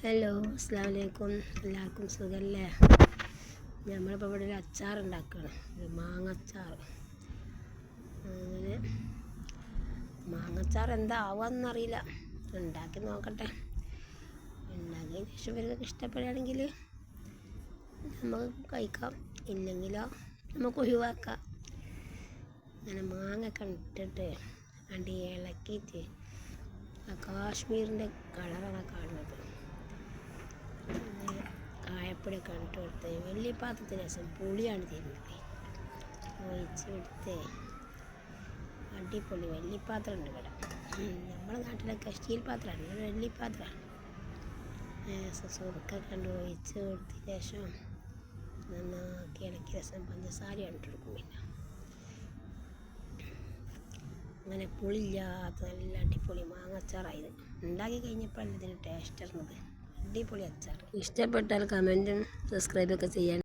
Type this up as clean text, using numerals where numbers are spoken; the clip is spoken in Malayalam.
ഹലോ, അസ്സലാമു അലൈക്കും. എല്ലാവർക്കും സുഖമല്ലേ? നമ്മളിപ്പോൾ ഇവിടെ ഒരു അച്ചാർ ഉണ്ടാക്കുകയാണ്, ഒരു മാങ്ങച്ചാർ. അങ്ങനെ മാങ്ങച്ചാർ എന്താ ആവാന്നറിയില്ല, ഉണ്ടാക്കി നോക്കട്ടെ. ഉണ്ടാക്കിയതിന് ശേഷം ഇവർക്കൊക്കെ ഇഷ്ടപ്പെടുകയാണെങ്കിൽ നമുക്ക് കഴിക്കാം, ഇല്ലെങ്കിലോ നമുക്ക് ഒഴിവാക്കാം. അങ്ങനെ മാങ്ങയൊക്കെ ഇട്ടിട്ട് അടി ഇളക്കിയിട്ട് ആ കാശ്മീരിൻ്റെ കളറാണ് കാണുന്നത്. കായപ്പൊടിയൊക്കെ ഇട്ട് കൊടുത്ത് വലിയ പാത്രത്തിന് ശേഷം പുളിയാണ് തരുന്നത് ഒഴിച്ചെടുത്ത് അടിപൊളി. വലിയ പാത്രം ഉണ്ട് ഇവിടെ, നമ്മുടെ നാട്ടിലൊക്കെ സ്റ്റീൽ പാത്രമാണ്, ഇവിടെ വലിയ പാത്രമാണ്. സുറുക്കൊക്കെ കണ്ട് ഒഴിച്ച് കൊടുത്തതിന് ശേഷം നന്നാക്കി ഇളക്കിയ രസം പഞ്ചസാര ഇട്ട് കൊടുക്കും. പിന്നെ അങ്ങനെ പുളിയില്ലാത്ത നല്ല അടിപൊളി മാങ്ങച്ചാറായത് ഉണ്ടാക്കി കഴിഞ്ഞപ്പോഴാണ് ഇതിന് ടേസ്റ്റ് ഇടുന്നത്. അടിപൊളി അച്ചാർ. ഇഷ്ടപ്പെട്ടാൽ കമൻറ്റും സബ്സ്ക്രൈബൊക്കെ ചെയ്യാൻ